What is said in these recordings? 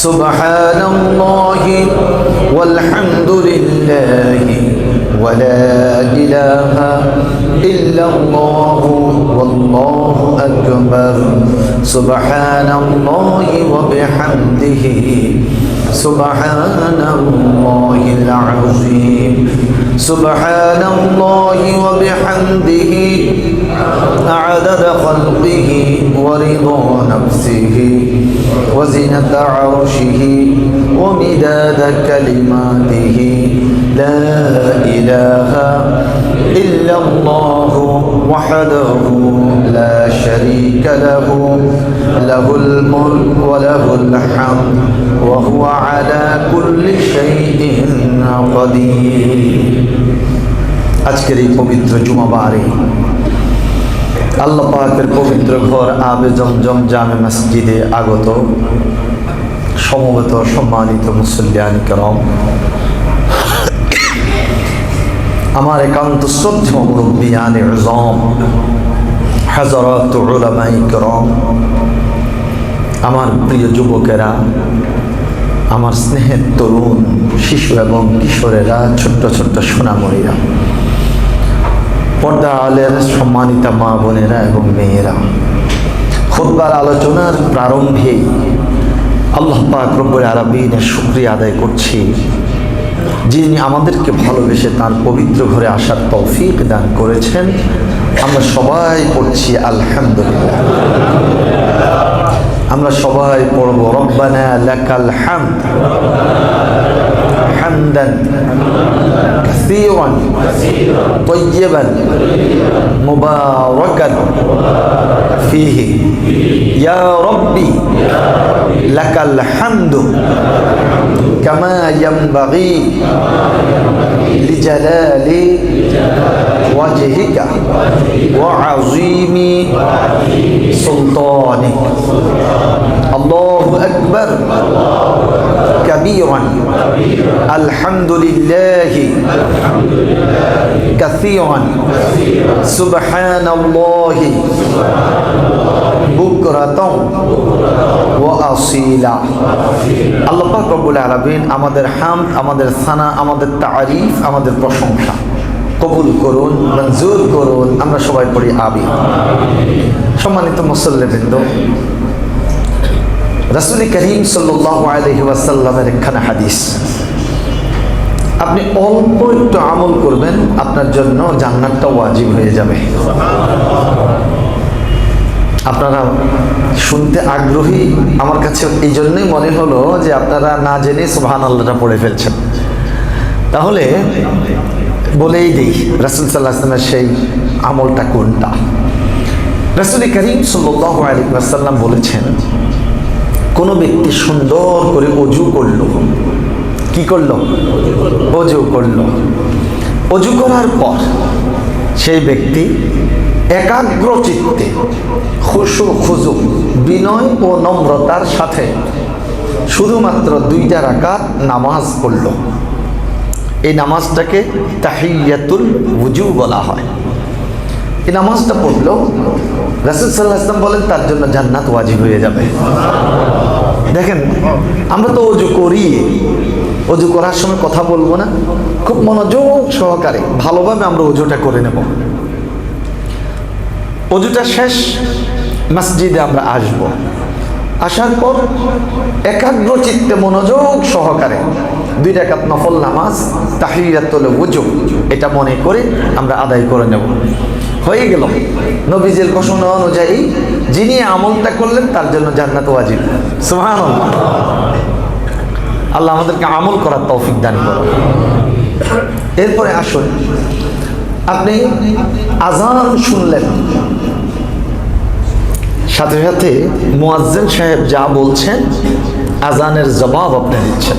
সুবহানাল্লাহি ওয়ালহামদুলিল্লাহি ওয়ালা ইলাহা ইল্লাল্লাহু ওয়াল্লাহু আকবার সুবহানাল্লাহি ওয়া বিহামদিহি সুবহানাল্লাহিল আযীম সুবহানাল্লাহি ওয়া বিহামদিহি আদাদা খালকিহি ওয়া রিদা নাফসিহি ওয়া জিনাতা আরশিহি ওয়া মিদাদা কালিমাতিহি লা ইলাহা ইল্লাল্লাহু ওয়াহদাহু লা শারীকা লাহু লাহুল মুলকু ওয়া লাহুল হামদ ওয়া হুয়া আলা কুল্লি শাইইন কাদির। আজকের এই পবিত্র জুমাবারে আল্লাহ পাকের পবিত্র ঘর আবে জমজম জামে মসজিদে আগত সমবেত সম্মানিত মুসল্লিয়ান কিরাম, আমার একান্ত শ্রদ্ধেয় মুরব্বিয়ানে আযম, হযরত উলামায়ে কিরাম, আমার প্রিয় যুবকেরা, আমার স্নেহের তরুণ শিশু এবং কিশোরেরা, ছোট্ট ছোট্ট সোনামণিরা, পর্দা আলের সম্মানিতা মা বোনেরা এবং মেয়েরা, খুতবার আলোচনার প্রারম্ভেই আল্লাহ পাক রব্বুল আলামিনের শুকরিয়া আদায় করছি, যিনি আমাদেরকে ভালোবেসে তার পবিত্র ঘরে আসার তৌফিক দান করেছেন। আমরা সবাই পড়ছি আলহামদুলিল্লাহ। আমরা সবাই পড়ব রব্বানা লাকাল হামদ হামদান কাসীরান তাইয়িবান মুবারাকান ফীহি ইয়া রাব্বি লাকাল হামদু কামা ইয়ানবাগি লিজালালি ওয়াজহিকা ওয়া আযীমি সুলতানিক। আল্লাহু আকবার কাবীরান আলহামদুলিল্লাহি কাসীরান সুবহানাল্লাহি বুকরাতান ওয়া আসীলা। আল্লাহ পাক রব্বুল আলামিন আমাদের হামদ, আমাদের সানা, আমাদের তারিফ, আমাদের প্রশংসা কবুল করুন, মঞ্জুর করুন। আমরা সবাই পড়ি আমিন। সম্মানিত মুসল্লিবৃন্দ, রাসূল করিম সাল্লাল্লাহু আলাইহি ওয়াসাল্লামের একখানা হাদিস, আপনি অল্প একটু আমল করবেন, আপনার জন্য জান্নাতটা ওয়াজিব হয়ে যাবে। আপনারা শুনতে আগ্রহী, আমার কাছে এই জন্যই মনে হলো যে আপনারা না জেনে সুবহানাল্লাহটা পড়ে ফেলছেন। তাহলে বলেই দিই রাসূল সাল্লাল্লাহু আলাইহি ওয়াসাল্লামের সেই আমলটা কোনটা। রাসূল করিম সাল্লাল্লাহু আলাইহি ওয়াসাল্লাম বলেছেন, কোনো ব্যক্তি সুন্দর করে অজু করলো। কি করলো? অজু করলো। অজু করার পর সেই ব্যক্তি একাগ্র চিত্তে খুশু খুজু বিনয় ও নম্রতার সাথে শুধুমাত্র 2 রাকাত নামাজ পড়ল। এই নামাজটাকে তাহিয়াতুল ওযু বলা হয়। এই নামাজটা পড়ল, রাসূল সাল্লাল্লাহু আলাইহি ওয়াসাল্লাম বলেন তার জন্য জান্নাত ওয়াজিব হয়ে যাবে। দেখেন, আমরা তো অজু করি, অজু করার সময় কথা বলবো না, খুব মনোযোগ সহকারে ভালোভাবে আমরা অজুটা করে নেব। অজুটা শেষ, মসজিদে আমরা আসব। আসার পর একাগ্র চিত্তে মনোযোগ সহকারে 2 রাকাত নফল নামাজ তাহিয়াতুল ওযু এটা মনে করে আমরা আদায় করে নেব। হয়ে গেল। নবীজির ঘোষণা অনুযায়ী যিনি আমলটা করলেন তার জন্য জান্নাত ওয়াজিব। সুবহানাল্লাহ। আল্লাহ আমাদেরকে আমল করার তৌফিক দান করুন। এরপরে আসুন, আপনি আযান শুনলেন, সাথে সাথে মুয়াজ্জিন সাহেব যা বলছেন আযানের জবাব আপনি দিচ্ছেন।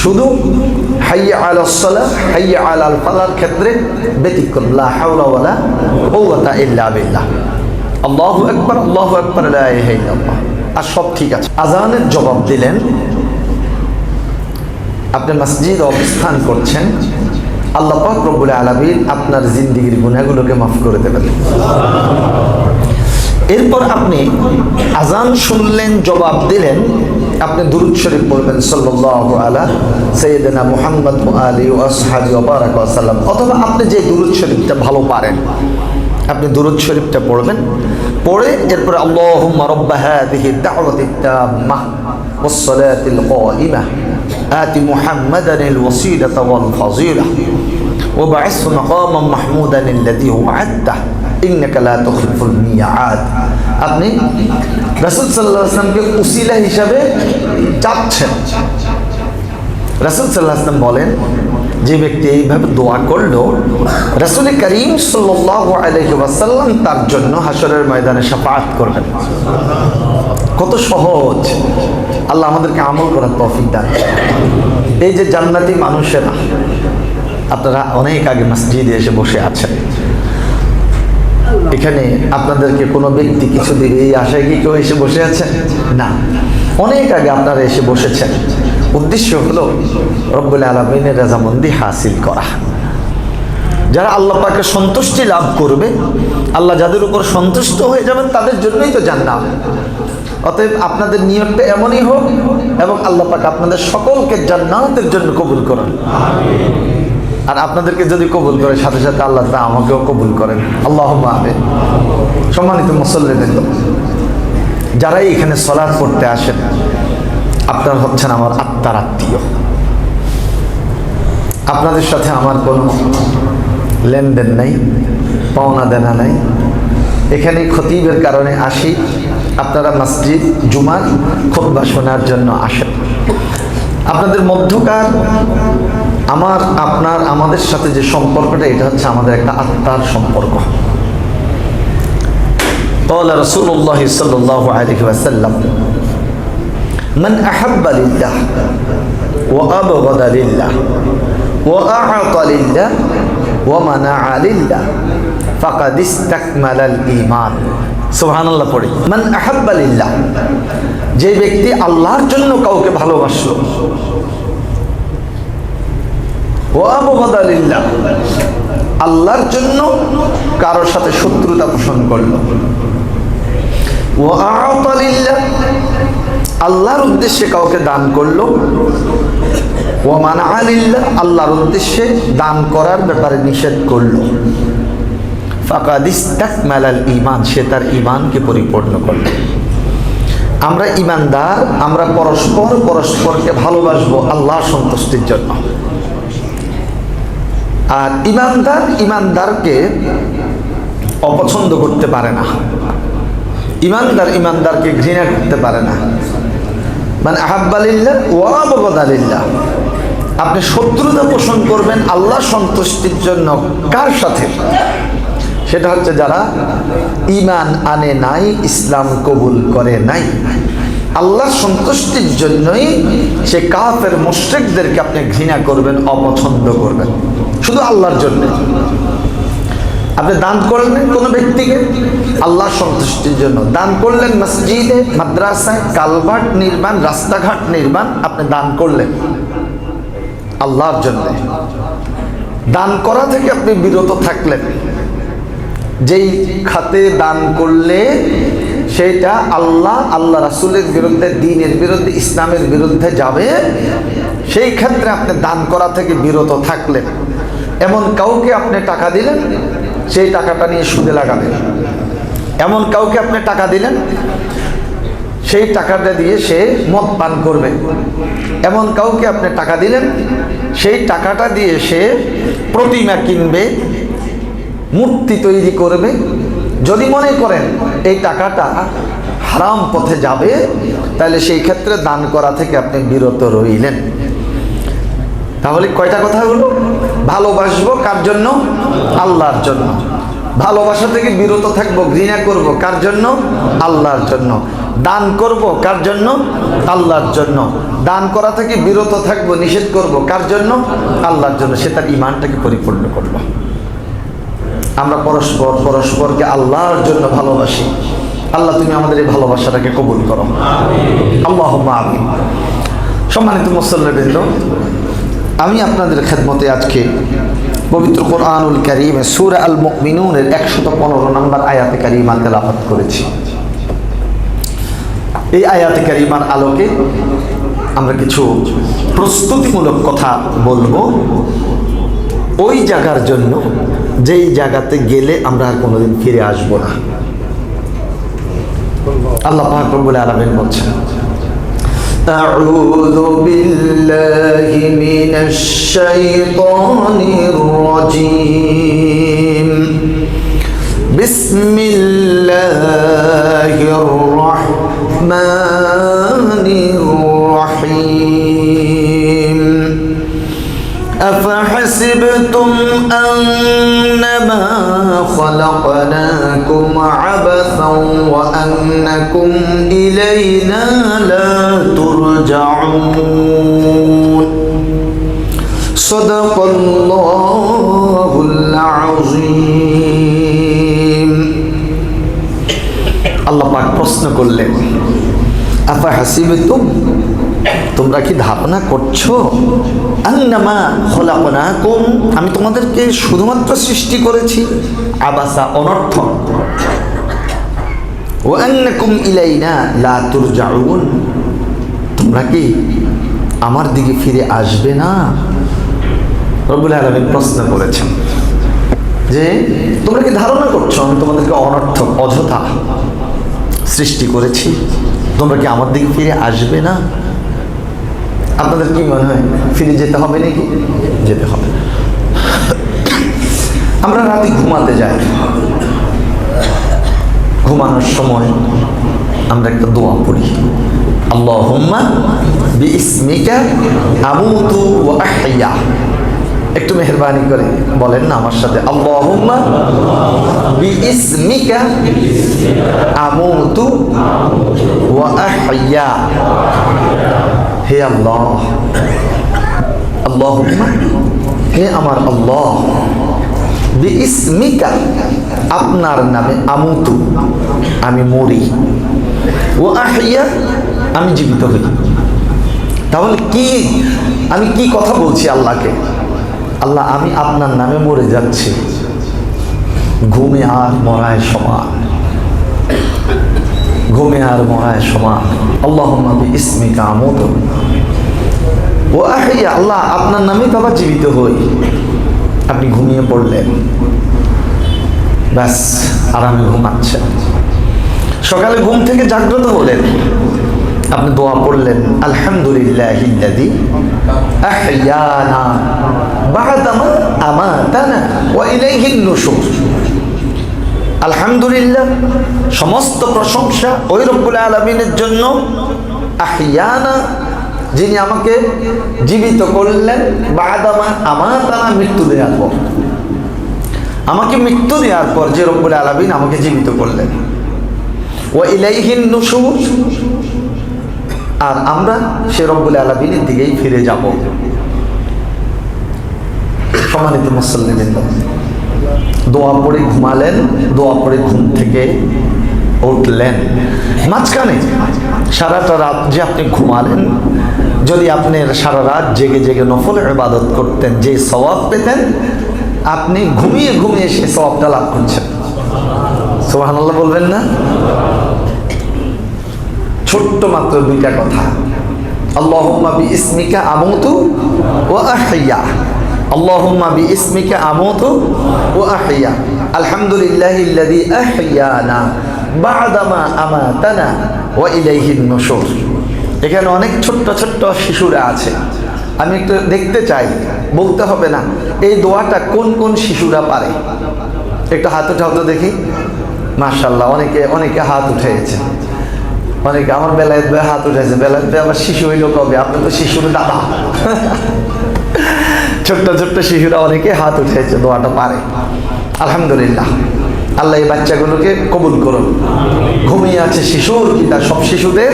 শুধু হাইয়া আলাস সালাহ, হাইয়া আলাল ফালাহর ক্ষেত্রে ব্যতিক্রম, লা হাওলা ওয়ালা কুওয়াতা ইল্লা বিল্লাহ, আল্লাহু আকবার, আল্লাহু আকবার, লা ইলাহা ইল্লাল্লাহ, আর সব ঠিক আছে। আযানের জবাব দিলেন, আপনি মসজিদে অবস্থান করছেন, আল্লাহ পাক রব্বুল আলামিন আপনার জিন্দেগির গুনাহগুলোকে মাফ করে দেবেন। এরপর আপনি আযান শুনলেন, জবাব দিলেন, আপনি দুরূদ শরীফ পড়বেন সাল্লাল্লাহু আলা সাইয়্যিদিনা মুহাম্মদ ওয়া আলিহি ওয়া আসহাবিহি ওয়া বারাকা ওয়া সাল্লাম। অথবা আপনি যে দুরূদ শরীফটা ভালো পারেন আপনি দুরূদ শরীফটা পড়বেন, পড়ে এরপরে আল্লাহুম্মা রাব্বা হাযিহি দাওয়াতিত তাম্মাহ ওয়াস সালাতিল কায়িমাহ আতি মুহাম্মাদানিল ওয়াসিলাতা ওয়াল ফাযিলাহ ওয়া বা'ithhu মাকামান মাহমুদানিল্লাযী ওয়া'আদতাহু ইন্নাকা লা তুখলিফুল মিয়াদ। আপনি রাসূল সাল্লাল্লাহু আলাইহি ওয়াসাল্লামকে উসিলা হিসাবে চাচ্ছেন। রাসূল সাল্লাল্লাহু আলাইহি ওয়াসাল্লাম বলেন, যে ব্যক্তি এইভাবে দোয়া করলো রাসূল করিম সাল্লাল্লাহু আলাইহি ওয়াসাল্লাম তার জন্য হাশরের ময়দানে শাফাআত করবেন। কত সহজ! আল্লাহ আমাদেরকে আমল করার তৌফিক দান। এই যে জান্নাতি মানুষেরা, আপনারা অনেক আগে মসজিদে এসে বসে আছেন, এখানে আপনাদেরকে কোনো ব্যক্তি কিছু দিবে এই আশায় কি কেউ এসে বসে আছেন? না, অনেক আগে আপনারা এসে বসেছেন। উদ্দেশ্য হলো রব্বুল আলামিনের রাজামন্দি হাসিল করা। যারা আল্লাহ পাকের সন্তুষ্টি লাভ করবে, আল্লাহ যাদের উপর সন্তুষ্ট হয়ে যাবেন তাদের জন্যই তো জান্নাত। অতএব আপনাদের নিয়তটা এমনই হোক এবং আল্লাহ পাক আপনাদের সকলকে জান্নাতের জন্য কবুল করেন। আর আপনাদেরকে যদি কবুল করে সাথে সাথে আল্লাহ তা আমাকেও কবুল করেন, আল্লাহুম্মা আমিন। সম্মানিত মুসল্লিবৃন্দ, যারাই এখানে সালাত পড়তে আসেন আপনারা হচ্ছেন আমার আত্মার আত্মীয়। আপনাদের সাথে আমার কোনো লেনদেন নাই, পাওনা দেনা নাই। এখানে খতিবের কারণে আসি, আপনারা মসজিদ জুমার খুতবা শোনার জন্য আসেন। আপনাদের মধ্যকার আমার আপনার আমাদের সাথে যে সম্পর্কটা, এটা হচ্ছে আমাদের একটা আত্মার সম্পর্ক। قال رسول الله صلى الله عليه وسلم من أحب لله وأبغض لله وأعطى لله ومنع لله فقد استكمل الإيمان। সুবহানাল্লাহ পড়ি। মান আহাব্বা লিল্লাহ, যে ব্যক্তি আল্লাহর জন্য কাউকে ভালোবাসলো, ওয়া আবগাদা লিল্লাহ, আল্লাহর জন্য কারোর সাথে শত্রুতা পোষণ করলো, ওয়া আ'তা লিল্লাহ, আল্লাহর উদ্দেশ্যে কাউকে দান করলো, ওয়া মানআ লিল্লাহ, আল্লাহর উদ্দেশ্যে দান করার ব্যাপারে নিষেধ করলো, ফাকাদ ইস্তাকমালাল ঈমান, সে তার ঈমানকে পরিপূর্ণ করলো। আমরা ঈমানদার, আমরা পরস্পরকে ভালোবাসবো আল্লাহর সন্তুষ্টির জন্য। আর ঈমানদারকে অপছন্দ করতে পারে না, ঈমানদারকে ঘৃণা করতে পারে না। মানে আহাব্বা লিল্লাহ ওয়া আবগাদা লিল্লাহ, আপনি শত্রুতা পোষণ করবেন আল্লাহর সন্তুষ্টির জন্য। কার সাথে? সেটা হচ্ছে যারা ঈমান আনে নাই, ইসলাম কবুল করে নাই। আল্লাহর সন্তুষ্টির জন্যই সে কাফের মুশরিকদেরকে আপনি ঘৃণা করবেন, অপছন্দ করবেন, শুধু আল্লাহর জন্য। আপনি দান করলেন কোনো ব্যক্তিকে আল্লাহর সন্তুষ্টির জন্য, দান করলেন মসজিদে, মাদ্রাসায়, কালভার্ট নির্মাণ, রাস্তাঘাট নির্মাণ, আপনি দান করলেন আল্লাহর জন্য। দান করা থেকে আপনি বিরত থাকলেন। যেই খাতে দান করলে সেটা আল্লাহ রাসূলের বিরুদ্ধে, দ্বীনের বিরুদ্ধে, ইসলামের বিরুদ্ধে যাবে, সেই ক্ষেত্রে আপনি দান করা থেকে বিরত থাকলেন। এমন কাউকে আপনি টাকা দিলেন, সেই টাকাটা নিয়ে সুদে লাগাবেন। এমন কাউকে আপনি টাকা দিলেন, সেই টাকাটা দিয়ে সে মদ পান করবে। এমন কাউকে আপনি টাকা দিলেন, সেই টাকাটা দিয়ে সে প্রতিমা কিনবে, মূর্তি তৈরি করবে। যদি মনে করেন এই টাকাটা হারাম পথে যাবে, তাহলে সেই ক্ষেত্রে দান করা থেকে আপনি বিরত রইলেন। তাহলে কয়টা কথা হলো? ভালোবাসবো কার জন্য? আল্লাহর জন্য। ভালোবাসা থেকে বিরত থাকবো, ঘৃণা করব কার জন্য? আল্লাহর জন্য। দান করব কার জন্য? আল্লাহর জন্য। দান করা থেকে বিরত থাকবো, নিষেধ করব কার জন্য? আল্লাহর জন্য। সে তার ঈমানটাকে পরিপূর্ণ করলো। আমরা পরস্পরকে আল্লাহর জন্য ভালোবাসি। আল্লাহ তুমি আমাদের এই ভালোবাসাটাকে কবুল করো, আল্লাহুম্মা আমিন। সম্মানিত মুসল্লিবৃন্দ, আমি আপনাদের খেদমতে আজকে পবিত্র কোরআনুল কারীমে সূরা আল মুমিনুনের 115 নম্বর আয়াতে কারিমা তেলাওয়াত করেছি। এই আয়াতে কারিমার আলোকে আমরা কিছু প্রস্তুতিমূলক কথা বলবো ওই জায়গার জন্য যেই জায়গাতে গেলে আমরা আর কোনোদিন ফিরে আসবো না। আল্লাহ পাক রব্বুল আলামিন বলছেন, আউযু বিল্লাহি মিনাশ শাইতানির রাজীম, বিসমিল্লাহির রাহমানির রাহিম। أفحسبتم أنما خلقناكم عبثا وأنكم إلينا لا ترجعون صدق الله العظيم। আল্লাহ পাক প্রশ্ন করলেন, আফাহাসিবতুম, তোমরা কি ধারণা করছো, আন্নামা খলাকনাকুম, আমি তোমাদেরকে শুধুমাত্র সৃষ্টি করেছি আবাসা, অনর্থক, ওয়া আন্নাকুম ইলাইনা লা তুরজাউন, তোমরা কি আমার দিকে ফিরে আসবে না? রব্বুল আলামিন প্রশ্ন করেছেন যে তোমরা কি ধারণা করছো আমি তোমাদেরকে অনর্থক, অযথা সৃষ্টি করেছি, তোমরা কি আমার দিকে ফিরে আসবে না? আপনাদের কি মনে হয় ফিরে যেতে হবে নাকি? যেতে হবে। আমরা রাতে ঘুমাতে যাই, ঘুমানোর সময় আমরা একটা দোয়া পড়ি, আল্লাহুম্মা বিইসমিকা আমুতু ওয়া আহইয়া। একটু মেহেরবানি করে বলেন না আমার সাথে, আল্লাহুম্মা বিইসমিকা আমুতু ওয়া আহইয়া। হে আল্লাহ, আল্লাহুম্মা, হে আমার আল্লাহ, বিইসমিকা, আপনার নামে, আমুতু, আমি মরি, ওয়া আহইয়া, আমি জীবিত হই। তাহলে কি আমি কি কথা বলছি আল্লাহকে? আল্লাহ, আমি আপনার নামে মরে যাচ্ছি, ঘুমে আর মরায় সমান, ঘুমে আর মরায় সমান। আল্লাহুম্মা বিইসমিকা আমুতু ওয়া আহইয়া, আল্লাহ আপনার নামে তো আবার জীবিত হই। আপনি ঘুমিয়ে পড়লেন, ব্যাস আরামে ঘুমাচ্ছেন। সকালে ঘুম থেকে জাগ্রত হলেন, আপনি দোয়া পড়লেন, আলহামদুলিল্লাহিল্লাযী আহইয়ানা বা'দামা আমাতানা ওয়া ইলাইহিন নুশুর। আলহামদুলিল্লাহ, সমস্ত প্রশংসা ওই রব্বুল আলামিনের জন্য, আহইয়ানা, যিনি আমাকে জীবিত করলেন, বা'দামা আমাতানা, মৃত্যু দেওয়ার পর, আমাকে মৃত্যু দেওয়ার পর যে রব্বুল আলামিন আমাকে জীবিত করলেন, ওয়া ইলাইহিন নুশুর, আর আমরা সে রব্বুল আলামিনের দিকেই ফিরে যাব। সম্মানিত মুসল্লিবৃন্দ, দোয়া পড়ে ঘুমালেন, দোয়া পড়ে ঘুম থেকে উঠলেন, মাঝখানে সারাটা রাত যে আপনি ঘুমালেন, যদি আপনি সারা রাত জেগে জেগে নফল ইবাদত করতেন, যে সওয়াব পেতেন, আপনি ঘুমিয়ে ঘুমিয়ে সেই সওয়াবটা লাভ করছেন। সুবহানাল্লাহ বলবেন না? ছোট্ট মাত্র দুইটা কথা, আল্লাহুম্মা বিইসমিকা আমুতু ওয়া আহইয়া, আল্লাহুম্মা বিইসমিকা আমুতু ওয়া আহইয়া, আলহামদুলিল্লাহিল্লাযী আহইয়ানা বা'দামা আমাতানা ওয়া ইলাইহিন নুশুর। এখানে অনেক ছোট্ট ছোট্ট শিশুরা আছে, আমি একটু দেখতে চাই, বলতে হবে না, এই দোয়াটা কোন কোন শিশুরা পারে? একটু হাত উঠাও তো দেখি। মাশাআল্লাহ, অনেকে হাত উঠেছে, অনেকে আমার বেলায় হাত উঠেছে। বেলায় আবার শিশু হইল কবে? আপনি তো শিশুর দাদা। ছোট্ট ছোট্ট শিশুরা অনেকে হাত উঠেছে, দোয়াটা পারে। আলহামদুলিল্লাহ, আল্লাহ এই বাচ্চাগুলোকে কবুল করুন। ঘুমিয়ে আছে শিশুর পিতা, সব শিশুদের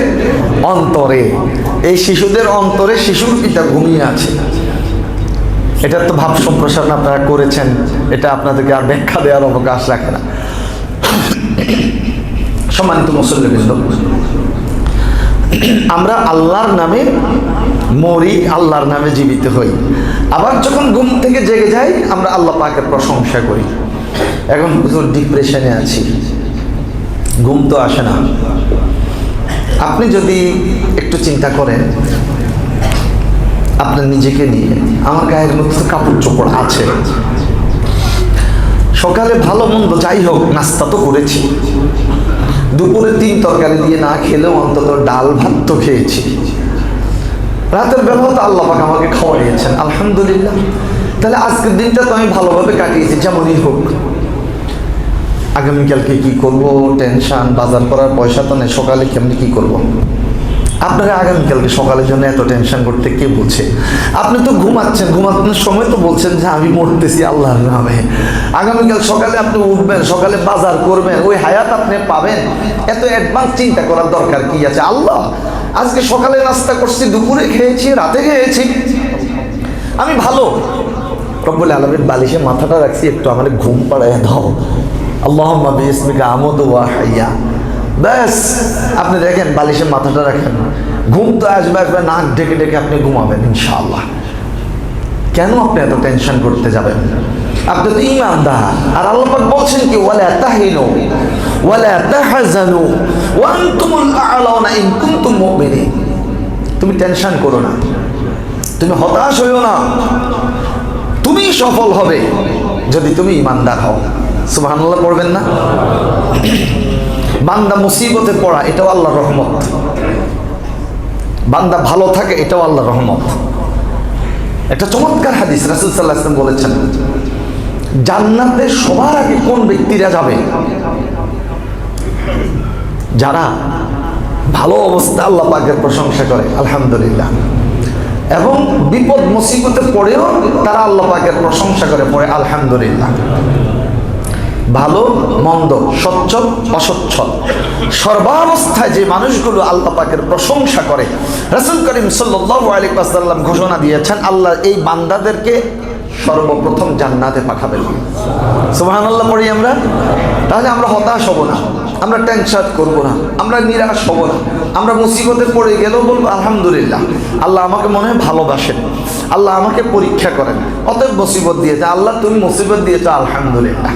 অন্তরে, এই শিশুদের অন্তরে শিশুর পিতা ঘুমিয়ে আছে। এটার তো ভাব সম্প্রসারণ আপনারা করেছেন, এটা আপনাদেরকে আর ব্যাখ্যা দেওয়ার অবকাশ রাখে না। সম্মানিত মুসল্লিবৃন্দ, আমরা আল্লাহর নামে মরি, আল্লাহর নামে জীবিত হই, আবার যখন ঘুম থেকে জেগে যাই আমরা আল্লাহ পাকের প্রশংসা করি। এখন প্রচুর ডিপ্রেশনে আছি, ঘুম তো আসে না, আপনি যদি একটু চিন্তা করেন আপনার নিজেকে নিয়ে, আমার গায়ের মধ্যে তো কাপড় চোপড় আছে, সকালে ভালো মন্দ যাই হোক নাস্তা তো করেছি, দুপুরে 3 তরকারি দিয়ে না খেলেও অন্তত ডাল ভাত তো খেয়েছি, রাতের বেলা তো আল্লাহ পাক আমাকে খাওয়াইয়েছেন, আলহামদুলিল্লাহ। তাহলে আজকের দিনটা তো আমি ভালোভাবে কাটিয়েছি, যেমনই হোক। আগামীকালকে কি করব, টেনশন, বাজার করার পয়সা তো নেই, সকালে কেমনি কি করব। আপনারা আগামীকালকে সকালের জন্য এত টেনশন করতে কে বলছে? আপনি তো ঘুমাচ্ছেন, ঘুমানোর সময় তো বলছেন যে আমি মরতেছি আল্লাহর নামে। আগামীকাল সকালে আপনি উঠবেন, সকালে বাজার করবেন, ওই হায়াত আপনি পাবেন, এত অ্যাডভান্স চিন্তা করার দরকার কি আছে? আল্লাহ আজকে সকালে নাস্তা করছি, দুপুরে খেয়েছি, রাতে খেয়েছি, আমি ভালো। রব্বুল আলামিন বালিশে মাথাটা রাখছি, একটু আমার ঘুম পাড়ায় দাও, আল্লাহুম্মা বিইসমিকা আমুতু ওয়া আহইয়া। ব্যাস আপনি দেখেন বালিশে মাথাটা রাখেন, ঘুম তো আসবে, নাক ডেকে ডেকে আপনি ঘুমাবেন ইনশাআল্লাহ। কেন আপনি এত টেনশন করতে যাবেন? আপনি তো ঈমানদার। আর আল্লাহ পাক বলছেন কি, ওয়ালা তাহিনু ওয়ালা তাহজানু ওয়া আনতুমুল আ'লাউনা ইন কুনতুম মুমিনিন। তুমি টেনশন করো না, তুমি হতাশ হইও না, তুমি সফল হবে যদি তুমি ঈমানদার হও। সুবহানাল্লাহ পড়বেন না? বান্দা মুসিবতে পড়া এটাও আল্লাহর রহমত, বান্দা ভালো থাকে এটাও আল্লাহর রহমত। একটা চমৎকার হাদিস রাসূল সাল্লাল্লাহু আলাইহি ওয়াসাল্লাম বলেছেন, জান্নাতে সবার আগে কোন ব্যক্তিরা যাবে? যারা ভালো অবস্থা আল্লাহ পাকের প্রশংসা করে আলহামদুলিল্লাহ, এবং বিপদ মুসিবতে পড়েও তারা আল্লাহ পাকের প্রশংসা করে পড়ে আলহামদুলিল্লাহ। ভালো মন্দ, সচ্ছল অসচ্ছল, সর্বাবস্থায় যে মানুষগুলো আল্লাহ পাকের প্রশংসা করে, রাসূল করিম সাল্লাল্লাহু আলাইহি ওয়াসাল্লাম ঘোষণা দিয়েছেন আল্লাহ এই বান্দাদেরকে সর্বপ্রথম জান্নাতে পাঠাবেন। সুবহানাল্লাহ পড়ি আমরা। তাহলে আমরা হতাশ হব না, আমরা টেনশন করব না, আমরা নিরাশ হব না, আমরা মুসিবতে পড়ে গেলেও বলবো আলহামদুলিল্লাহ, আল্লাহ আমাকে মনে হয় ভালোবাসেন, আল্লাহ আমাকে পরীক্ষা করেন, অতএব মুসিবত দিয়েছে, আল্লাহ তুমি মুসিবত দিয়েছো আলহামদুলিল্লাহ।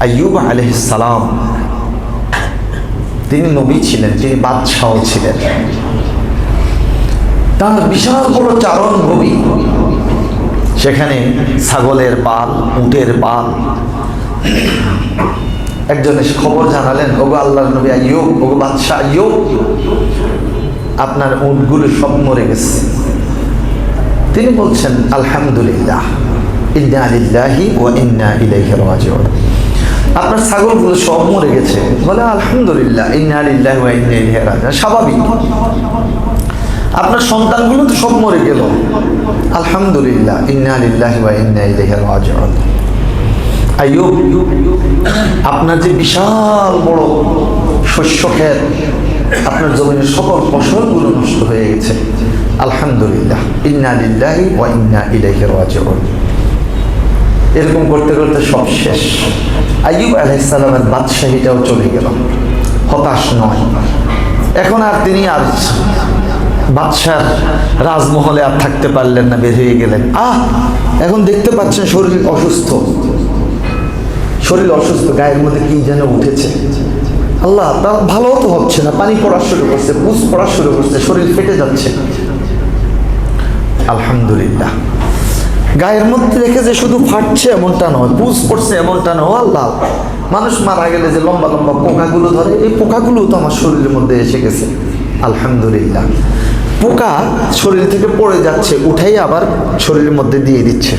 আইয়ুব আলাইহিস সালাম তিনি নবী ছিলেন, তিনি বাদশাহ ছিলেন, তার বিশাল বড় চারণ ভূমি, সেখানে ছাগলের পাল, উটের পাল। একজনে খবর জানালেন, ওগো আল্লাহর নবী আইয়ুব, ওগো বাদশাহ আইয়ুব, আপনার উটগুলো সব মরে গেছে। তিনি বলছেন আলহামদুলিল্লাহ, ইন্না লিল্লাহি ওয়া ইন্না ইলাইহি রাজিউন। আপনার ছাগলগুলো সব মরে গেছে, বলে আলহামদুলিল্লাহ, ইন্না লিল্লাহি ওয়া ইন্না ইলাইহি রাজিউন। স্বাভাবিক। আপনার সন্তানগুলো তো সব মরে গেল, আলহামদুলিল্লাহ, ইন্না লিল্লাহি ওয়া ইন্না ইলাইহি রাজিউন। আইয়ুব, আপনার যে বিশাল বড় শস্য ক্ষেত, আপনার জমিনের সকল ফসলগুলো নষ্ট হয়ে গেছে, আলহামদুলিল্লাহ, ইন্না লিল্লাহি ওয়া ইন্না ইলাইহি রাজিউন। এরকম করতে করতে সব শেষ। আইয়ুব আলাইহিস সালামের বাদশাহীটাও চলে গেল। হতাশ নয়, এখন আর তিনি আর বাদশার রাজমহলে আর থাকতে পারলেন না, বের হয়ে গেলেন। এখন দেখতে পাচ্ছেন শরীর অসুস্থ, শরীর অসুস্থ, গায়ের মধ্যে কি যেন উঠেছে। আল্লাহ, তার ভালো তো হচ্ছে না, পানি পড়া শুরু করছে, পুষ পড়া শুরু করছে, শরীর ফেটে যাচ্ছে। আলহামদুলিল্লাহ, গায়ের মধ্যে দেখে যে শুধু ফাটছে এমনটা নয়, পুষ পড়ছে এমনটা নয়। আল্লাহ, মানুষ মারা গেলে যে লম্বা লম্বা পোকাগুলো ধরে, এই পোকাগুলো তো আমার শরীরের মধ্যে এসে গেছে। আলহামদুলিল্লাহ, পোকা শরীর থেকে পড়ে যাচ্ছে, উঠাই আবার শরীরের মধ্যে দিয়ে দিচ্ছে।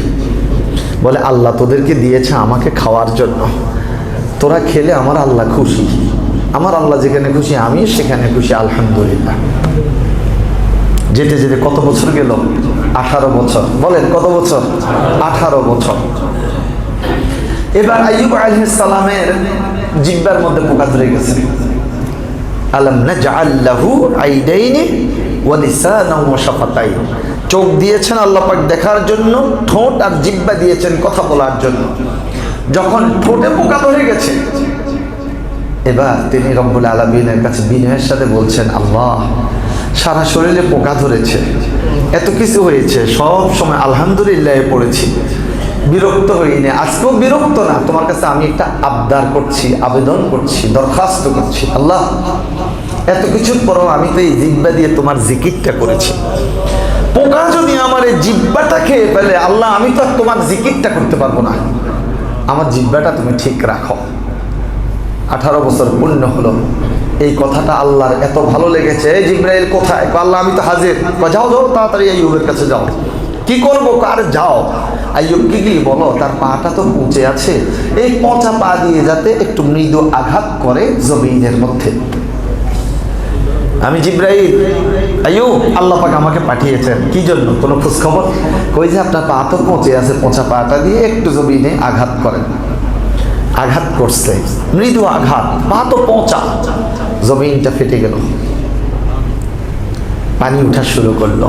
বলে আল্লাহ তোদেরকে দিয়েছে আমাকে খাওয়ার জন্য, তোরা খেলে আমার আল্লাহ খুশি, আমার আল্লাহ যেখানে খুশি আমি সেখানে খুশি। আলহামদুলিল্লাহ। যেতে যেতে কত বছর গেল? 18 বছর। বলেন কত বছর? 18 বছর। এবার আইয়ুব আলাইহিস সালামের জিহ্বার মধ্যে পোকা ধরে গেছে। আলাম নাজআল লাহু আইনাইনি ওয়া লিসানান ওয়া শাফাতাইন। চোখ দিয়েছেন আল্লাহ পাক দেখার জন্য, ঠোঁট আর জিহ্বা দিয়েছেন কথা বলার জন্য। যখন ঠোঁটে পোকা ধরে গেছে, এবার তিনি রব্বুল আলামিনের কাছে বিনয়ের সাথে বলছেন, আল্লাহ, সারা শরীরে পোকা ধরেছে, এত কিছু হয়েছে, সব সময় আলহামদুলিল্লাহ পড়েছি, বিরক্ত হইনি, আজকেও বিরক্ত না। তোমার কাছে আমি একটা আবদার করছি, আবেদন করছি, দরখাস্ত করছি। আল্লাহ, এত কিছুর পরও আমি তো এই জিহ্বা দিয়ে তোমার জিকিরটা করেছি। পোকা যদি আমার এই জিহ্বাটা খেয়ে ফেলে, আল্লাহ আমি তো আর তোমার জিকিরটা করতে পারবো না। আমার জিহ্বাটা তুমি ঠিক রাখো। 18 বছর পূর্ণ হলো। এই কথাটা আল্লাহর এত ভালো লেগেছে। এই জিবরাইল কোথায়? আল্লাহ আমি তো হাজির। যাও যাও, তাড়াতাড়ি আইয়ুবের কাছে যাও। কি করবো? আর যাও, আইয়ুবকে গিয়ে বলো তার পাটা তো পচে আছে, এই পচা পা দিয়ে যাতে একটু মৃদু আঘাত করে জমিনের মধ্যে। আমি জিবরাইল, আইয়ুব আল্লাহ পাক আমাকে পাঠিয়েছেন কি জন্য? কোনো খোঁজ খবর? কই যে আপনার পা তো পচে আছে, পচা পাটা দিয়ে একটু জমিনে আঘাত করেন। আঘাত করছে, মৃদু আঘাত, পা তো পচা, জমিনটা ফেটে গেল, পানি উঠা শুরু করলো।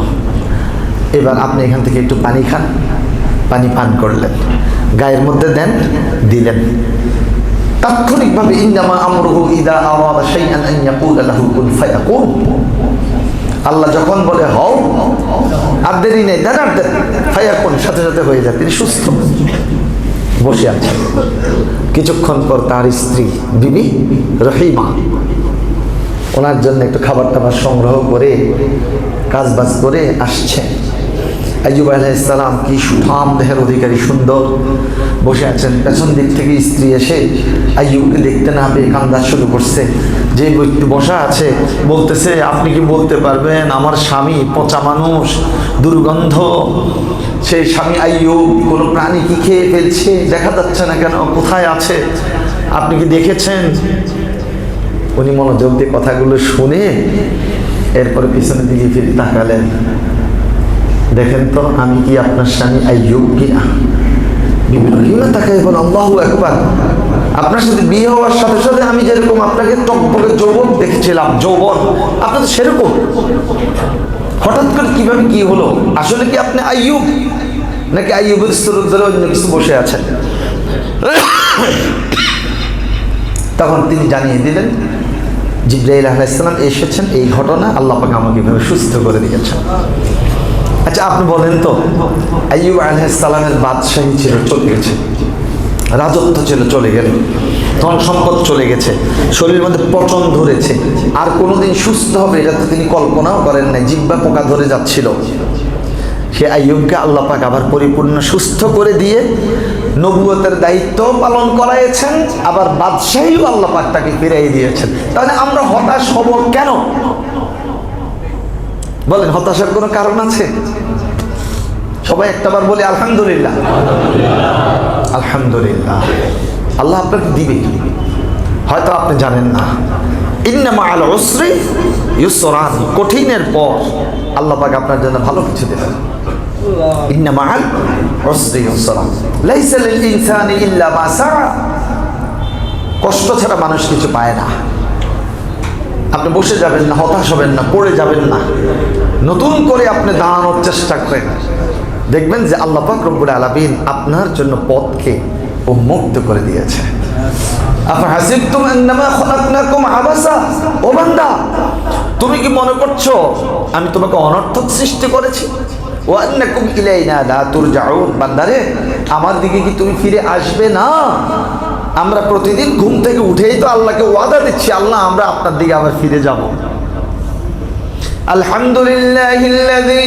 এবার আপনি এখান থেকে একটু পানি খান। পানি পান করলেন, গায়ের মধ্যে দেন, দিলেন। তাৎক্ষণিকভাবে ইন্নামা আমরুহু ইযা আরাদা শাইআন আন ইয়াকুলা লাহু কুন ফায়াকুন। আল্লাহ যখন বলে হও, আর দেরি নেই, দেন আর দেন, ফায়াকুন, সাথে সাথে হয়ে যায়। তিনি সুস্থ বসে আছেন। কিছুক্ষণ পর তার স্ত্রী বিবি রহিমা ওনার জন্য একটু খাবার টাবার সংগ্রহ করে কাজবাজ করে আসছে। আইয়ুব আলাইহিস সালাম কি সুঠাম দেহের অধিকারী, সুন্দর, বসে আছেন। পেছন দিক থেকে স্ত্রী এসে আইয়ুবকে দেখতে না পেয়ে কান্দা শুরু করছে। যে ব্যক্তি বসা আছে বলতেছে, আপনি কি বলতে পারবেন আমার স্বামী পচা মানুষ, দুর্গন্ধ, সেই স্বামী আইয়ুব কোনো প্রাণী কি খেয়ে ফেলছে, দেখা যাচ্ছে না কেন, কোথায় আছে, আপনি কি দেখেছেন? উনি মনোযোগ দিয়ে কথাগুলো শুনে এরপরে পিছনের দিকে ফিরে তাকালেন। দেখেন তো আমি কি আপনার স্বামী আইয়ুব কিনা? বিভিন্ন রহিমা তাকাই বল, আল্লাহু আকবার। আপনার সাথে বিয়ে হওয়ার সাথে সাথে আমি যেরকম আপনাকে টকবকে যৌবন দেখছিলাম, যৌবন, আপনার তো সেরকম। হঠাৎ করে কিভাবে কি হলো? আসলে কি আপনি আইয়ুব, নাকি আইয়ুবের স্তরের ধরে অন্য কিছু বসে আছেন? তখন তিনি জানিয়ে দিলেন জিবরাইল আলাইহিস সালাম এসেছেন, এই ঘটনা, আল্লাহ পাক আমাকে এভাবে সুস্থ করে দিয়েছেন। আচ্ছা আপনি বলেন তো, আইয়ুব আলাইহিস সালামের বাদশাহী ছিল, চলে গেছে, রাজত্ব ছিল, চলে গেল, ধন সম্পদ চলে গেছে, শরীরের মধ্যে পচন ধরেছে, আর কোনোদিন সুস্থ হবে এটা তো তিনি কল্পনাও করেন নাই। জিহ্বা পোকা ধরে যাচ্ছিল। সে আইয়ুবকে আল্লাহ পাক আবার পরিপূর্ণ সুস্থ করে দিয়ে নবুয়তের দায়িত্ব পালন করাইছেন, আবার বাদশাহীও আল্লাহ পাক তাকে ফিরাই দিয়েছেন। তাহলে আমরা হতাশ হব কেন? বলেন, হতাশার কোনো কারণ আছে? সবাই একটাবার বলি আলহামদুলিল্লাহ। আলহামদুলিল্লাহ, আল্লাহ আপনাকে দিবে, হয়তো আপনি জানেন না। ইন্না মাআল উসরি ইউসরান, কঠিনের পর আল্লাহ পাক আপনার জন্য ভালো কিছু দেবেন। ইন্না মাআল উসরি ইউসরান, লাইসা লিল ইনসানি ইল্লা মা সাআ। কষ্ট ছাড়া মানুষ কিছু পায় না। আপনি বসে যাবেন না, হতাশ হবেন না, পড়ে যাবেন না, নতুন করে আপনি দাঁড়ানোর চেষ্টা করেন। দেখবেন যে আল্লাহ পাক রব্বুল আলামিন আপনার জন্য পথকে উন্মুক্ত করে দিয়েছে। আফাহাসিবতুম আন্নামা খালাকনাকুম আবাসা, ও বান্দা তুমি কি মনে করছো আমি তোমাকে অনর্থক সৃষ্টি করেছি? ওয়া আন্নাকুম ইলাইনা লা তুরজাউন, বান্দারে আমার দিকে কি তুমি ফিরে আসবে না? আমরা প্রতিদিন ঘুম থেকে উঠেই তো আল্লাহকে ওয়াদা দিচ্ছি, আল্লাহ আমরা আপনার দিকে আবার ফিরে যাব। আলহামদুলিল্লাহিল্লাযী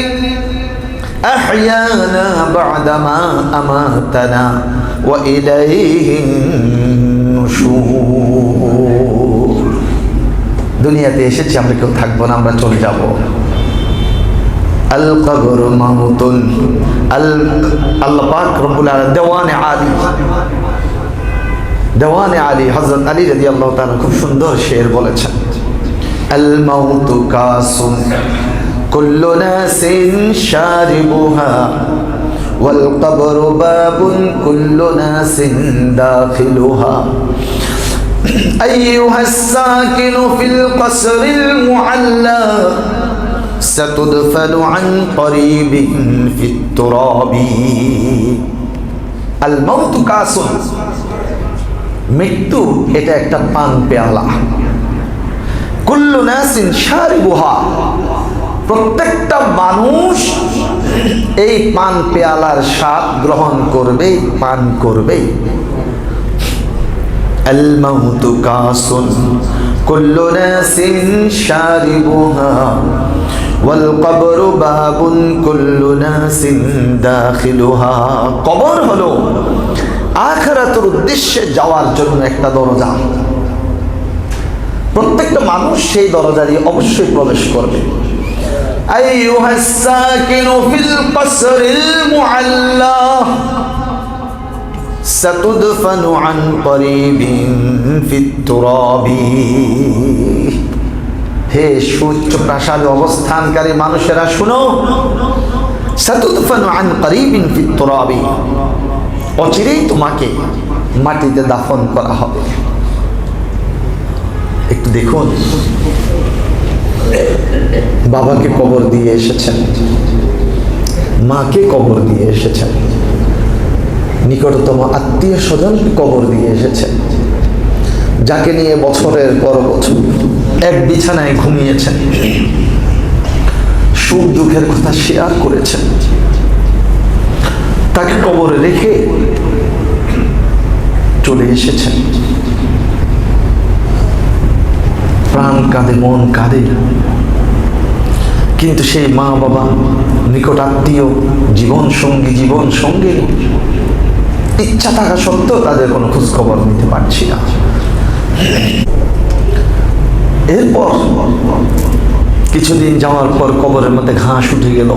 আহইয়ানা বা'দামা আমাতানা ওয়া ইলাইহিন নুশুর। দুনিয়াতে এসেছি, আমরা কেউ থাকবো না, আমরা চলে যাব। আল কবরু মাউতুন, আল্লাহ পাক রব্বুল আলামিন দেওয়ানে আলী হযরত আলী রাদিয়াল্লাহু তাআলা খুব সুন্দর শের বলেছেন, আল মাউতু কাসুন কুল্লু নাসিন শারিবুহা ওয়াল কবরু বাবুন কুল্লু নাসিন দাখিলুহা আইয়ুহাস সাকিনু ফিল কসরিল মুআল্লা সাতুদফানু আন করিবিন ফিত তুরাবি। আল মাউতু কাসুন, মৃত্যু এটা একটা পান পেয়ালা। কুল্লু নাসিন শারিবুহা, প্রত্যেকটা মানুষ এই পান পেয়ালার স্বাদ গ্রহণ করবেই, পান করবেই। আল মাউতু কাসুন কুল্লু নাসিন শারিবুহা ওয়াল কবরু বাবুন কুল্লু নাসিন দাখিলুহা। কবর হলো আখিরাতের উদ্দেশ্যে যাওয়ার জন্য একটা দরজা। প্রত্যেকটা মানুষ সেই দরজা দিয়ে অবশ্যই প্রবেশ করবে। আইয়ুহাস সাকিনু ফিল কসরিল মুআল্লা সাতুদফানু আন করিবিন ফিত তুরাবি। হে সুউচ্চ প্রাসাদে অবস্থানকারী মানুষেরা শুনো, সাতুদফানু আন করিবিন ফিত তুরাবি, অচিরেই তোমাকে মাটিতে দাফন করা হবে। একটু দেখুন, বাবাকে কবর দিয়ে এসেছেন, মাকে কবর দিয়ে এসেছেন, নিকটতম আত্মীয় স্বজনকে কবর দিয়ে এসেছেন, যাকে নিয়ে বছরের পর বছর এক বিছানায় ঘুমিয়েছেন, সুখ দুঃখের কথা শেয়ার করেছেন, তাকে কবরে রেখে চলে এসেছেন। প্রাণ কাঁদে, মন কাঁদে, কিন্তু সেই মা বাবা, নিকট আত্মীয়, জীবন সঙ্গে ইচ্ছা থাকা সত্ত্বেও তাদের কোনো খোঁজ খবর নিতে পারছি না। এরপর কিছুদিন যাওয়ার পর কবরের মধ্যে ঘাস উঠে গেল,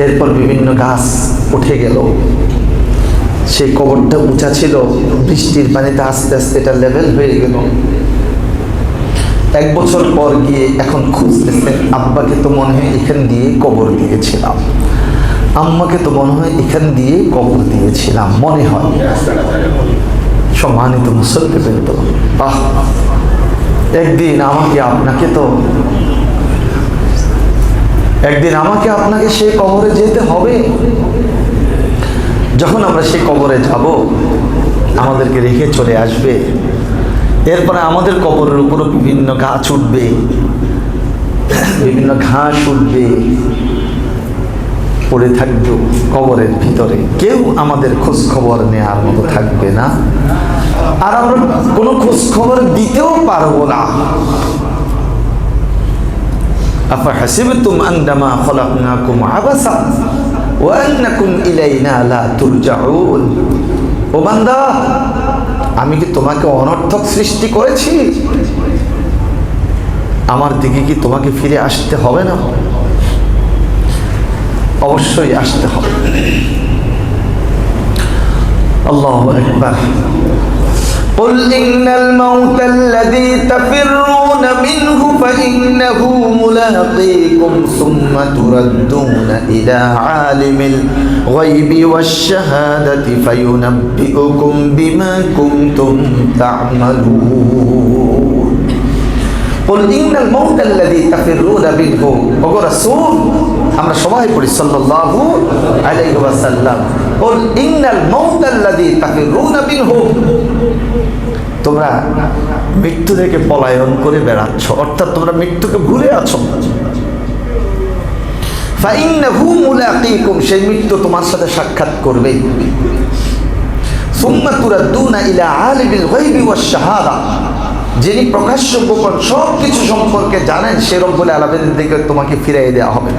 এরপর বিভিন্ন গাছ উঠে গেল। সেই কবরটা উঁচা ছিল, বৃষ্টির পানিতে আস্তে আস্তে এটা লেভেল হয়ে গেল। এক বছর পর গিয়ে এখন খুঁজতেছে, আব্বাকে তো মনে হয় এখান দিয়ে কবর দিয়েছিলাম, আম্মাকে তো মনে হয় এখান দিয়ে কবর দিয়েছিলাম, মনে হয়। সম্মানিত মুসল্লি বৃন্দ, একদিন আমাকে আপনাকে সেই কবরে যেতে হবে। যখন আমরা সেই কবরে যাব, আমাদেরকে রেখে চলে আসবে। এরপরে আমাদের কবরের উপরও বিভিন্ন গাছ উঠবে, বিভিন্ন ঘাস উঠবে, পড়ে থাকবে কবরের ভিতরে। কেউ আমাদের খোঁজ খবর নেওয়ার মতো থাকবে না, আর আমরা কোনো খোঁজ খবর দিতেও পারবো না। আফাহাসিবতুম আন্নামা খলাকনাকুম আবাসা ওয়া আন্নাকুম ইলাইনা লা তুরজাউন। ও বান্দা, আমি কি তোমাকে অনর্থক সৃষ্টি করেছি? আমার দিকে কি তোমাকে ফিরে আসতে হবে না? অবশ্যই আসতে হবে। আল্লাহু আকবার। قل إن الموت الذي تفرون منه فإنه ملاقيكم ثم تردون إلى عالم الغيب والشهادة فينبئكم بما كنتم تعملون قل إن الموت الذي تفرون منه ওগো রাসূল, আমরা সবাই পড়ি সাল্লাল্লাহু আলাইহি ওয়াসাল্লাম, قل إن الموت الذي تفرون منه, তোমরা মৃত্যু থেকে পলায়ন করে বেড়াচ্ছ, অর্থাৎ তোমরা মৃত্যুকে ভুলে আছো। فإنه ملاقيكم, সেই মৃত্যু তোমার সাথে সাক্ষাৎ করবে। ثم تردون إلى عالم الغيب والشهادة, যিনি প্রকাশ্য গোপন সব কিছু সম্পর্কে জানেন, সে রব্বুল আলামিনের দিকে তোমাকে ফিরিয়ে দেওয়া হবে।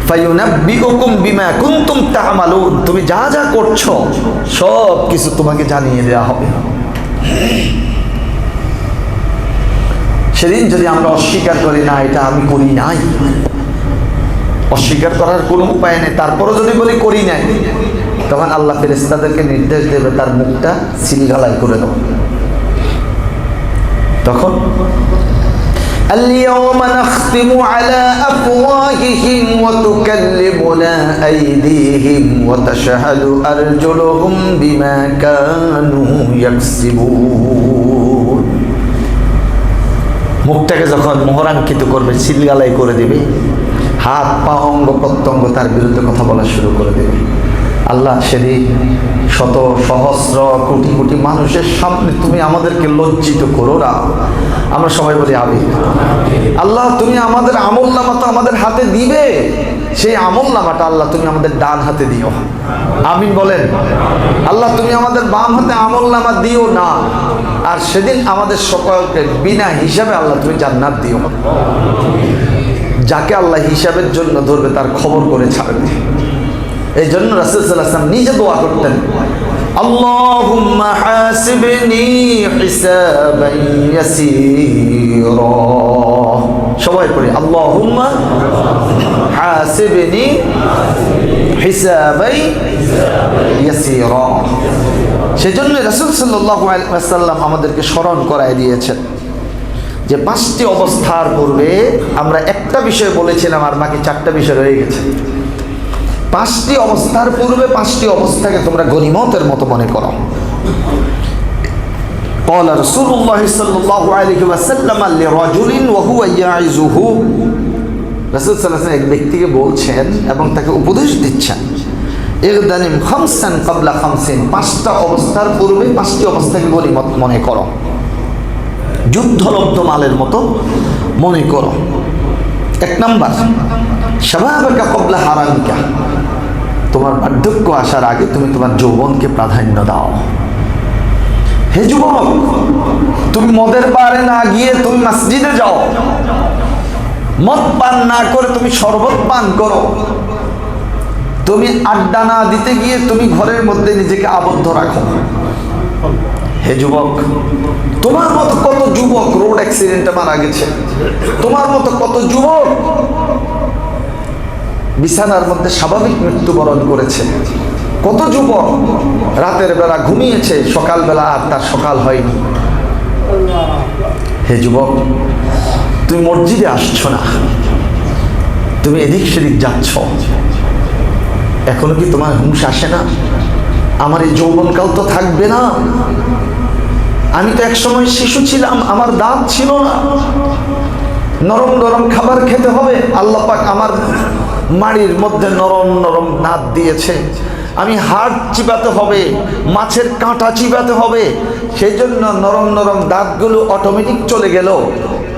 ফায়ুনাব্বিউকুম বিমা কুনতুম তা'মালুন, তুমি যা যা করছো সব কিছু তোমাকে জানিয়ে দেওয়া হবে। সেদিন যদি আমরা অস্বীকার করি, না এটা আমি করি নাই, অস্বীকার করার কোনো উপায় নেই, তারপরও যদি বলি করি নাই, তখন আল্লাহ ফেরেশতাদেরকে নির্দেশ দেবে তার মুখটা সিলগালাই করে দাও। তখন اليوم نختم على أفواههم وتكلمنا أيديهم وتشهد أرجلهم بما كانوا يكسبون, মুখটাকে যখন মোহরাঙ্কিত করবে, সিলগালাই করে দেবে, হাত পা অঙ্গ প্রত্যঙ্গ তার বিরুদ্ধে কথা বলা শুরু করে দেবে। আল্লাহ সেদিন শত সহস্র কোটি কোটি মানুষের সামনে তুমি আমাদেরকে লজ্জিত করো না। আমরা সবাই বলি আমিন। আল্লাহ তুমি আমাদের আমল নামা তো আমাদের হাতে দিবে, সেই আমল নামাটা আল্লাহ তুমি আমাদের ডান হাতে দিও, আমিন বলেন। আল্লাহ তুমি আমাদের বাম হাতে আমল নামা দিও না, আর সেদিন আমাদের সকলকে বিনা হিসাবে আল্লাহ তুমি জান্নাত দিও। যাকে আল্লাহ হিসাবের জন্য ধরবে তার খবর করে ছাড়বে। এই জন্য রাসূল সাল্লাল্লাহু আলাইহি ওয়াসাল্লাম নিজে দোয়া করতেন, আল্লাহুম্মা হাসিবনি হিসাবান ইয়াসীরা। সবাই পড়ি আল্লাহুম্মা হাসিবনি হিসাবান ইয়াসীরা। সেজন্য রাসূল সাল্লাল্লাহু আলাইহি ওয়াসাল্লাম আমাদেরকে স্মরণ করায় দিয়েছেন যে 5টি অবস্থার পূর্বে আমরা একটা বিষয় বলেছিলাম আর বাকি 4টা বিষয় রয়ে গেছে। 5টি অবস্থার পূর্বে 5টি অবস্থাকে তোমরা গনিমতের মতো মনে করো। قال رسول الله صلى الله عليه وسلم لرجل وهو يعظه, রাসূল সাল্লাল্লাহু আলাইহি ওয়াসাল্লাম এক ব্যক্তিকে বলছেন এবং তাকে উপদেশ দিচ্ছেন, ইগদানিম খামসান ক্বাবলা খামসিন, 5টা অবস্থার পূর্বে 5টি অবস্থাকে গনিমত মনে করো, যুদ্ধলব্ধ মালের মতো মনে করো। 1 নাম্বার, শাবাবাকা ক্বাবলা হারামিকা, তোমার বার্ধক্য আসার আগে তুমি তোমার যৌবনকে প্রাধান্য দাও। হে যুবক, তুমি মদের বারে না গিয়ে তুমি মসজিদে যাও, মদ পান না করে তুমি শরবত পান করো, তুমি আড্ডা না দিতে গিয়ে তুমি ঘরের মধ্যে নিজেকে আবদ্ধ রাখো। হে যুবক, তোমার মতো কত যুবক রোড অ্যাক্সিডেন্টে মারা গেছে, তোমার মতো কত যুবক বিছানার মধ্যে স্বাভাবিক মৃত্যুবরণ করেছে, কত যুবক রাতের বেলা ঘুমিয়েছে, সকালবেলা আর তার সকাল হয়নি। হে যুবক, তুমি মসজিদে আসছো না, তুমি এদিক সেদিক যাচ্ছ, এখনো কি তোমার হুঁশ আসে না? আমার এই যৌবনকাল তো থাকবে না। আমি তো একসময় শিশু ছিলাম, আমার দাঁত ছিল না, নরম নরম খাবার খেতে হবে। আল্লাহ পাক আমার মাড়ির মধ্যে নরম নরম দাঁত দিয়েছে, আমি হাড় চিবাতে হবে, মাছের কাঁটা চিবাতে হবে, সেই জন্য নরম নরম দাঁতগুলো অটোমেটিক চলে গেল।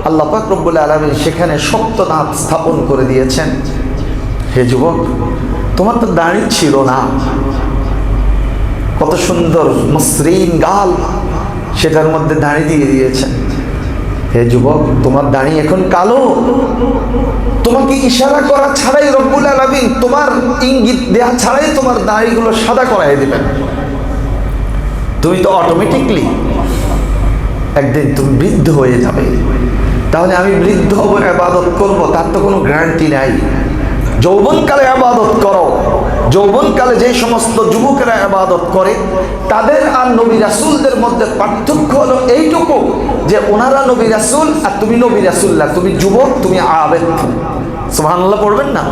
আল্লাহ পাক রব্বুল আলামিন সেখানে শক্ত দাঁত স্থাপন করে দিয়েছেন। হে যুবক, তোমার তো দাড়ি ছিল না, কত সুন্দর মসৃণ গাল, সেটার মধ্যে দাড়ি দিয়ে দিয়েছেন। হে যুবক, তোমার দাড়ি এখন কালো, তোমাকে ইশারা করা ছাড়াই রব্বুল আলামিন তোমার ইঙ্গিত দেয়া ছাড়াই তোমার দাড়িগুলো সাদা করাই দিবেন। তুমি তো অটোমেটিকলি একদিন তুমি বৃদ্ধ হয়ে যাবে। তাহলে আমি বৃদ্ধ হব, ইবাদত করব, তার তো কোনো গ্যারান্টি নাই। যৌবনকালে ইবাদত করো। যৌবনকালে যে সমস্ত যুবকেরা ইবাদত করে তাদের আর নবী রাসূলদের মধ্যে পার্থক্য হলো এইটুকু যে ওনারা নবী রাসূল আর তুমি নবী রাসূল না, তুমি যুবক, তুমি আবেদ। সুবহানাল্লাহ পড়বেন না?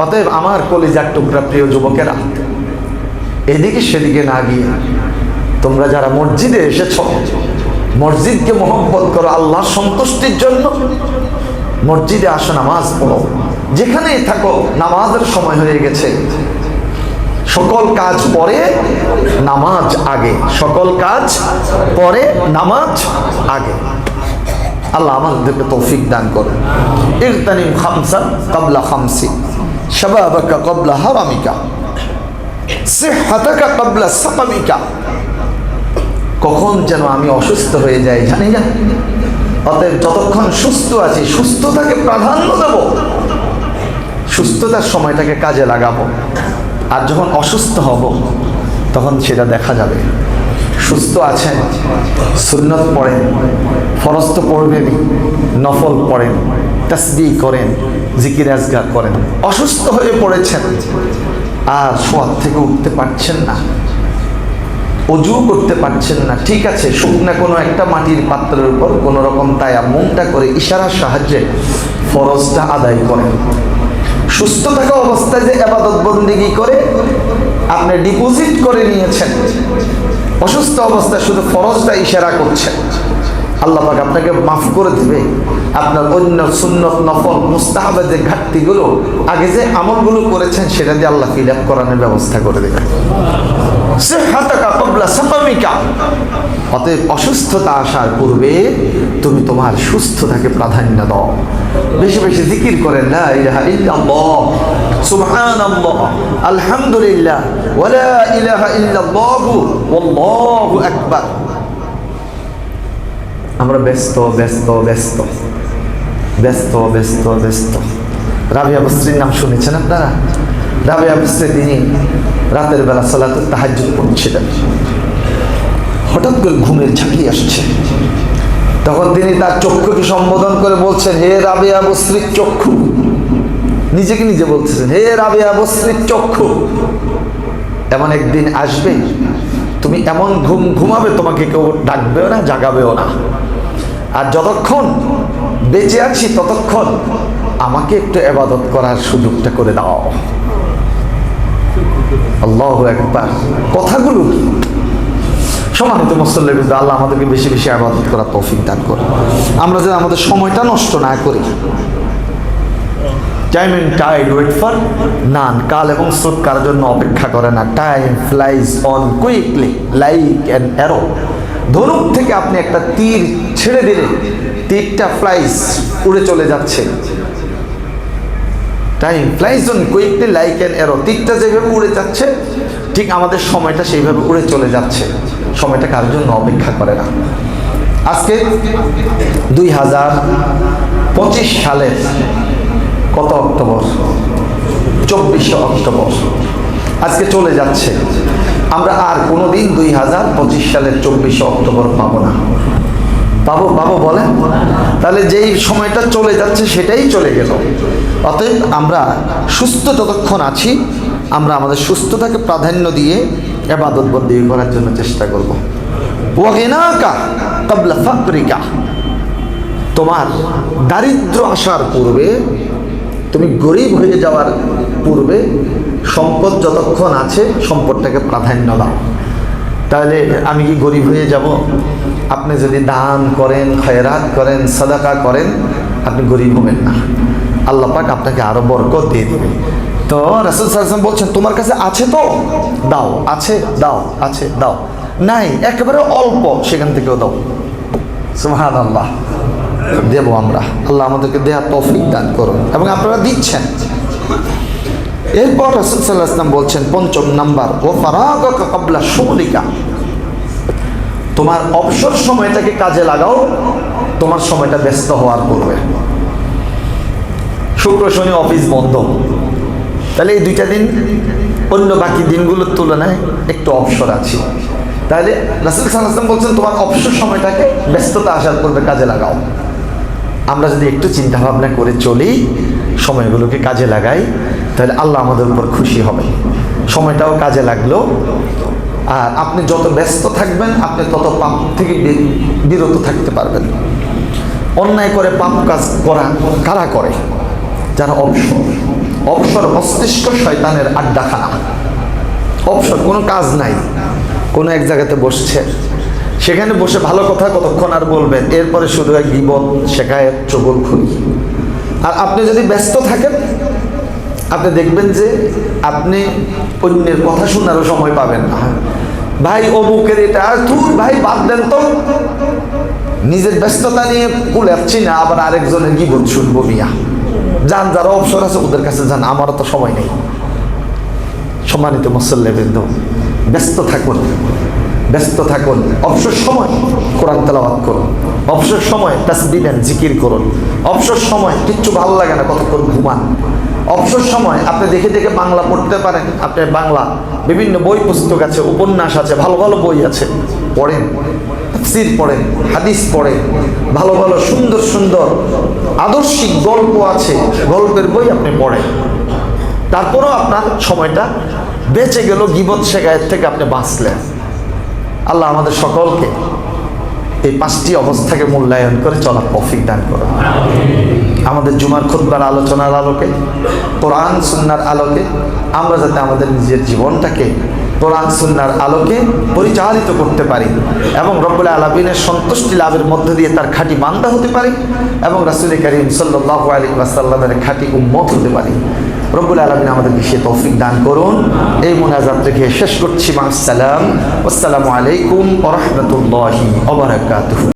অতএব আমার কলিজার টুকরা প্রিয় যুবকেরা, এদিকে সেদিকে না গিয়ে তোমরা যারা মসজিদে এসেছো, মসজিদকে মহব্বত করো আল্লাহর সন্তুষ্টির জন্য। মসজিদে আসো, নামাজ পড়ো, যেখানেই থাকো নামাজের সময় হয়ে গেছে। সকল কাজ পরে, নামাজ আগে। সকল কাজ পরে, নামাজ আগে। আল্লাহ আমাদেরকে তৌফিক দান করুন। ইগতানিম খামসান ক্বাবলা খামসি, শাবাবাকা ক্বাবলা হারামিকা, সিহহাতাকা ক্বাবলা সাকামিকা। কখন যেন আমি অসুস্থ হয়ে যাই জানি না। অতএব যতক্ষণ সুস্থ আছি সুস্থতাকে প্রাধান্য দেব, সুস্থতার সময়টাকে কাজে লাগাবো। আর যখন অসুস্থ হব তখন সেটা দেখা যাবে। সুস্থ আছেন, সুন্নত পড়েন, ফরজ তো পড়বেনই, নফল পড়েন, তাসবিহ করেন, জিকির আজগার করেন। অসুস্থ হয়ে পড়েছেন আর শোয়া থেকে উঠতে পারছেন না, অজু করতে পারছেন না, ঠিক আছে, শুকনা কোনো একটা মাটির পাত্রের উপর কোনো রকম তায়াম্মুমটা করে ইশারার সাহায্যে ফরজটা আদায় করেন। সুস্থ থাকা অবস্থায় যে ইবাদত বন্দেগী করে আপনি ডিপোজিট করে নিয়েছেন, অসুস্থ অবস্থায় শুধু ফরজটা ইশারা করছেন। আল্লাহ পাক আপনাকে মাফ করে দেবে। আপনার অন্য সুন্নত নফল মুস্তাহাবের যে ঘাটতিগুলো, আগে যে আমলগুলো করেছেন সেটা দিয়ে আল্লাহ ফিল আপ করানোর ব্যবস্থা করে দেবে। অতএব অসুস্থতা আসার পূর্বে তুমি তোমার সুস্থতাকে প্রাধান্য দাও। বেশি বেশি জিকির করেন, লা ইলাহা ইল্লাল্লাহ, সুবহানাল্লাহ, আলহামদুলিল্লাহ, ওয়া লা ইলাহা ইল্লাল্লাহু ওয়াল্লাহু আকবার। আমরা ব্যস্ত ব্যস্ত ব্যস্ত ব্যস্ত ব্যস্ত ব্যস্ত। রাবিয়া বসরির নাম শুনেছেন আপনারা? রাবিয়া বসরি তিনি রাতের বেলা সালাতুত তাহাজ্জুদ পড়ছিলেন। হঠাৎ করে ঘুমের ঝাঁকি আসছে। তখন তিনি তার চক্ষুকে সম্বোধন করে বলছেন, হে রাবিয়া বসরির চক্ষু। নিজেকে নিজে বলতেছেন, হে রাবিয়া বসরির চক্ষু, এমন একদিন আসবে তুমি এমন ঘুম ঘুমাবে তোমাকে কেউ ডাকবেও না, জাগাবেও না। আর যতক্ষণ বেঁচে আছি ততক্ষণ আমাকে একটু ইবাদত করার সুযোগটা করে দাও। আল্লাহু আকবার। কথাগুলো কি সম্মানিত মুসল্লি, আল্লাহ আমাদেরকে বেশি বেশি ইবাদত করার তৌফিক দান করুন। আমরা যেন আমাদের সময়টা নষ্ট না করি। Time and tide wait for none. কাল এবং স্রোত কার জন্য অপেক্ষা করে না। Time flies on quickly like an arrow. ধনুক থেকে আপনি একটা তীর ছেড়ে দিলে তীরটা ফ্লাইজ উড়ে চলে যাচ্ছে। Time flies on quickly like an arrow. তীরটা যেভাবে উড়ে যাচ্ছে ঠিক আমাদের সময়টা সেইভাবে উড়ে চলে যাচ্ছে। সময়টা কার জন্য অপেক্ষা করে না। আজকে 2025 সালের কত অক্টোবর? 24শে অক্টোবর আজকে চলে যাচ্ছে। আমরা আর কোনোদিন 2025 সালের 24শে অক্টোবর পাবো না। পাবো পাবো বলেন? তাহলে যেই সময়টা চলে যাচ্ছে সেটাই চলে গেল। অতএব আমরা সুস্থ যতক্ষণ আছি আমরা আমাদের সুস্থতাকে প্রাধান্য দিয়ে ইবাদত বন্দেগী করার জন্য চেষ্টা করব। ওয়াগিনাকা ক্বাবলা ফাকরিকা। তোমার দারিদ্র আসার পূর্বে, তুমি গরিব হয়ে যাওয়ার পূর্বে সম্পদ যতক্ষণ আছে সম্পদটাকে প্রাধান্য দাও। তাহলে আমি কি গরিব হয়ে যাব? আপনি যদি দান করেন, খয়রাত করেন, সাদাকা করেন, আপনি গরিব হবেন না। আল্লাহ পাক আপনাকে আরো বরকত দিয়ে দেবে। তো রাসূল সাল্লাল্লাহু আলাইহি ওয়াসাল্লাম বলছেন, তোমার কাছে আছে তো দাও, আছে দাও, আছে দাও, নাই একেবারে অল্প সেখান থেকেও দাও। সুবহানাল্লাহ। দেব আমরা। আল্লাহ আমাদেরকে দেয়া তৌফিক দান করুন এবং আপনারা দিচ্ছেন। এরপর রাসূল সাল্লাল্লাহু আলাইহি ওয়াসাল্লাম বলছেন ৫ম নাম্বার, ও ফারাগাকা ক্বাবলা শুগলিকা। তোমার অবসর সময়টাকে কাজে লাগাও তোমার সময়টা ব্যস্ত হওয়ার পূর্বে। শুক্র শনি অফিস বন্ধ, তাহলে এই 2টা দিন অন্য বাকি দিনগুলোর তুলনায় একটু অবসর আছে। তাহলে রাসূল সাল্লাল্লাহু আলাইহি ওয়াসাল্লাম বলছেন তোমার অবসর সময়টাকে ব্যস্ততা আসার পূর্বে কাজে লাগাও। আমরা যদি একটু চিন্তা ভাবনা করে চলি, সময়গুলোকে কাজে লাগাই, তাহলে আল্লাহ আমাদের উপর খুশি হবে। সময়টাও কাজে লাগলো। আর আপনি যত ব্যস্ত থাকবেন আপনি তত পাপ থেকে বিরত থাকতে পারবেন। অন্যায় করে পাপ কাজ করা কারা করে? যারা অবসর। অবসর মস্তিষ্ক শয়তানের আড্ডাখানা। অবসর কোনো কাজ নাই, কোনো এক জায়গাতে বসছে, সেখানে বসে ভালো কথা কতক্ষণ আর বলবেন, এরপরে শুধু এক গীবত, শেখায়েত, চুগলখড়ি। আর আপনি যদি ব্যস্ত থাকেন আপনি দেখবেন যে আপনি অন্যের কথা শোনারও সময় পাবেন না। ভাই অমুকের এটা, তুই ভাই বাদ দেন তো, নিজের ব্যস্ততা নিয়ে কুলাচ্ছি না, আবার আরেকজনের গীবত শুনবো মিয়া। যান, যারা অবসর আছে ওদের কাছে যান, আমারও তো সময় নেই। সম্মানিত মুসল্লিবৃন্দ, ব্যস্ত থাকুন, ব্যস্ত থাকুন। অবসর সময় কোরআন তেলাওয়াত করুন, অবসর সময় তাসবিহ দেন, জিকির করুন, অবসর সময় কিচ্ছু ভালো লাগে না কতক্ষণ ঘুমান। অবসর সময় আপনি দেখে দেখে বাংলা পড়তে পারেন। আপনি বাংলা বিভিন্ন বই পুস্তক আছে, উপন্যাস আছে, ভালো ভালো বই আছে, পড়েন, তাফসীর পড়েন, হাদিস পড়েন, ভালো ভালো সুন্দর সুন্দর আদর্শিক গল্প আছে, গল্পের বই আপনি পড়েন। তারপরেও আপনার সময়টা বেঁচে গেল, গীবত শেখায়েত থেকে আপনি বাঁচলেন। আল্লাহ আমাদের সকলকে এই 5টি অবস্থাকে মূল্যায়ন করে চলার তৌফিক দান করুন। আমাদের জুমার খুতবার আলোচনার আলোকে, কোরআন সুন্নাহর আলোকে আমরা যাতে আমাদের নিজের জীবনটাকে কোরআন সুন্নাহর আলোকে পরিচালিত করতে পারি এবং রব্বুল আলামিনের সন্তুষ্টি লাভের মধ্য দিয়ে তার খাঁটি বান্দা হতে পারি এবং রাসূল করিম সাল্লাল্লাহু আলাইহি ওয়াসাল্লামের খাঁটি উম্মত হতে পারি। রব্বুল আলামিন আমাদেরকে সে তৌফিক দান করুন। এই মুনাজাত থেকে শেষ করছি। মা'আস সালাম। আসসালামু আলাইকুম ওয়া রাহমাতুল্লাহি ওয়া বারাকাতুহু।